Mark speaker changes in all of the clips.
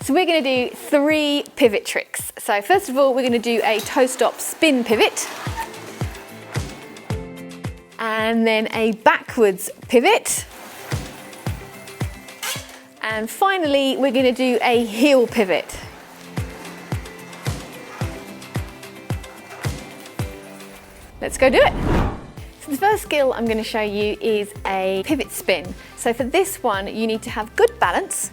Speaker 1: So we're going to do 3 pivot tricks. So first of all, we're going to do a toe-stop spin pivot, and then a backwards pivot, and finally we're going to do a heel pivot. Let's go do it. So the first skill I'm going to show you is a pivot spin. So for this one, you need to have good balance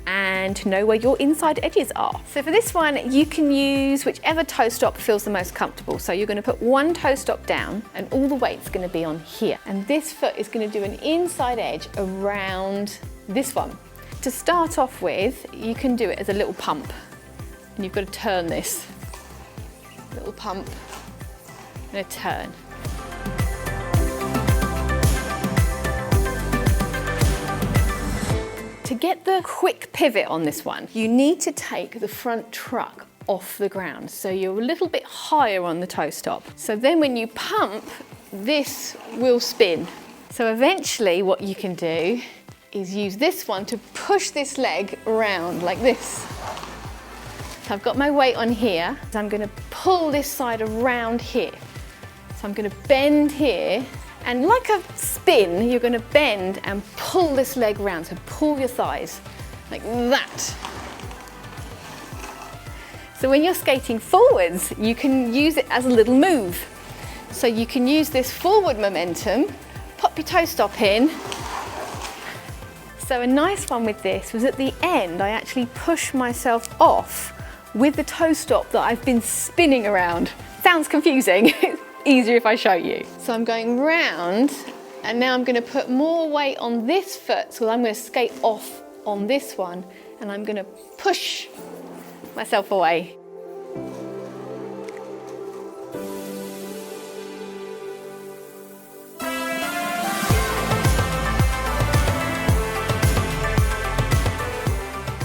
Speaker 1: and know where your inside edges are. So for this one, you can use whichever toe stop feels the most comfortable. So you're going to put one toe stop down and all the weight's going to be on here. And this foot is going to do an inside edge around this one. To start off with, you can do it as a little pump. And you've got to turn this. Little pump and a turn. To get the quick pivot on this one, you need to take the front truck off the ground. So you're a little bit higher on the toe stop. So then when you pump, this will spin. So eventually what you can do is use this one to push this leg around like this. So I've got my weight on here. So I'm going to pull this side around here. So I'm going to bend here. And like a spin, you're going to bend and pull this leg round. So pull your thighs like that. So when you're skating forwards, you can use it as a little move. So you can use this forward momentum, pop your toe stop in. So a nice one with this was at the end, I actually pushed myself off with the toe stop that I've been spinning around. Sounds confusing. Easier if I show you. So I'm going round, and now I'm going to put more weight on this foot, so I'm going to skate off on this one, and I'm going to push myself away.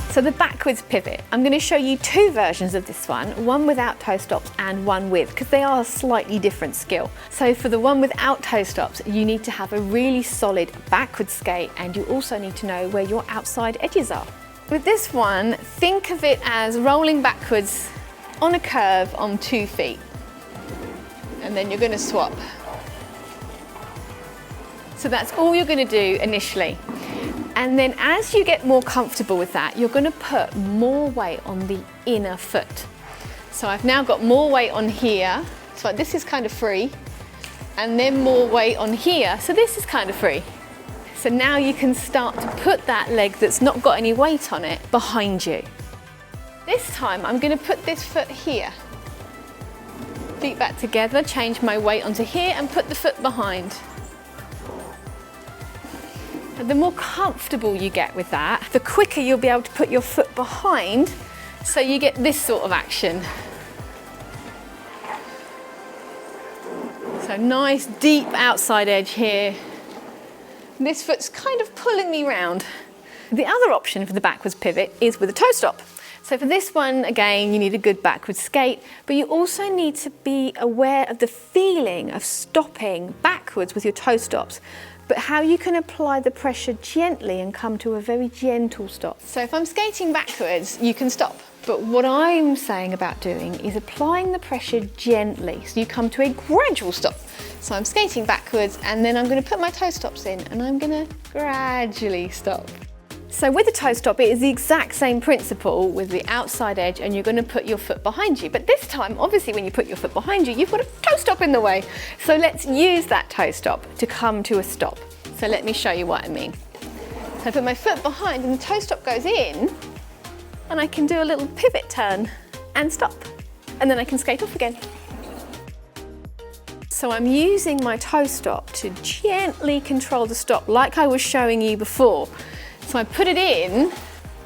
Speaker 1: So the backwards pivot, I'm going to show you 2 versions of this one without toe stops and one with, because they are a slightly different skill. So for the one without toe stops, you need to have a really solid backwards skate, and you also need to know where your outside edges are. With this one, think of it as rolling backwards on a curve on 2 feet, and then you're going to swap. So that's all you're going to do initially. And then as you get more comfortable with that, you're going to put more weight on the inner foot. So I've now got more weight on here, so this is kind of free, and then more weight on here, so this is kind of free. So now you can start to put that leg that's not got any weight on it behind you. This time I'm going to put this foot here. Feet back together, change my weight onto here and put the foot behind. And the more comfortable you get with that, the quicker you'll be able to put your foot behind, so you get this sort of action. So nice deep outside edge here. This foot's kind of pulling me round. The other option for the backwards pivot is with a toe stop. So for this one, again, you need a good backwards skate, but you also need to be aware of the feeling of stopping backwards with your toe stops, but how you can apply the pressure gently and come to a very gentle stop. So if I'm skating backwards, you can stop. But what I'm saying about doing is applying the pressure gently, so you come to a gradual stop. So I'm skating backwards, and then I'm going to put my toe stops in, and I'm going to gradually stop. So with the toe stop, it is the exact same principle with the outside edge, and you're going to put your foot behind you. But this time, obviously, when you put your foot behind you, you've got a toe stop in the way. So let's use that toe stop to come to a stop. So let me show you what I mean. So I put my foot behind, and the toe stop goes in, and I can do a little pivot turn and stop. And then I can skate off again. So I'm using my toe stop to gently control the stop, like I was showing you before. So I put it in,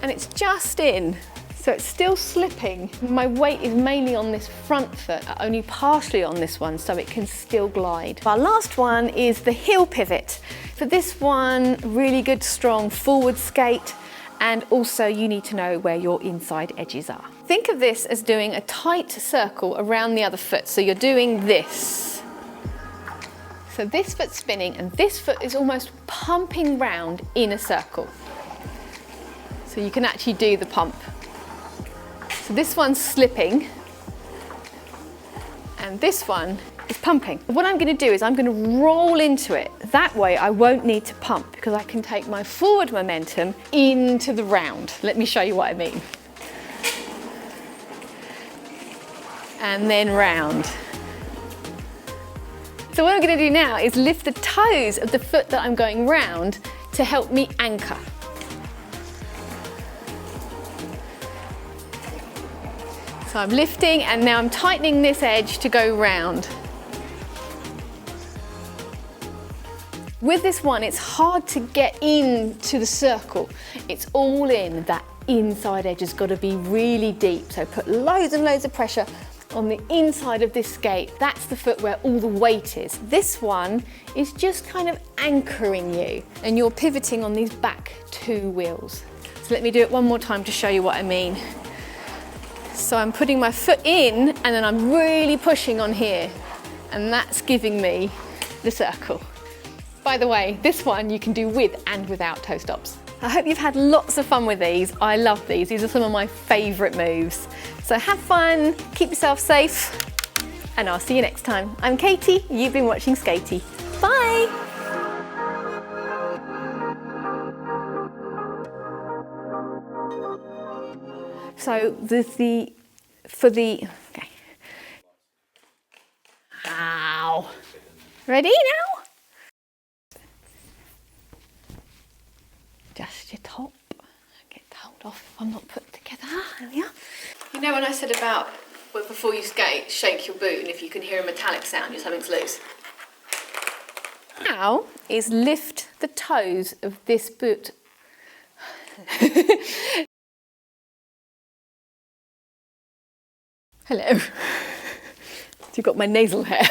Speaker 1: and it's just in, so it's still slipping. My weight is mainly on this front foot, only partially on this one, so it can still glide. Our last one is the heel pivot. For this one, really good strong forward skate, and also you need to know where your inside edges are. Think of this as doing a tight circle around the other foot, so you're doing this. So this foot's spinning, and this foot is almost pumping round in a circle. So you can actually do the pump. So this one's slipping and this one is pumping. What I'm going to do is I'm going to roll into it. That way I won't need to pump because I can take my forward momentum into the round. Let me show you what I mean. And then round. So what I'm going to do now is lift the toes of the foot that I'm going round to help me anchor. So I'm lifting and now I'm tightening this edge to go round. With this one, it's hard to get into the circle. It's all in. That inside edge has got to be really deep. So put loads and loads of pressure on the inside of this skate. That's the foot where all the weight is. This one is just kind of anchoring you and you're pivoting on these back two wheels. So let me do it one more time to show you what I mean. So I'm putting my foot in and then I'm really pushing on here and that's giving me the circle. By the way, this one you can do with and without toe stops. I hope you've had lots of fun with these. I love these. These are some of my favourite moves. So have fun, keep yourself safe, and I'll see you next time. I'm Katie, you've been watching Skatie. Bye! So okay. Ow. Ready now? Just your top. Get told off if I'm not put together. There we are. You know when I said about, well, before you skate, shake your boot, and if you can hear a metallic sound, your something's loose. Now is lift the toes of this boot. Hello. You've got my nasal hair.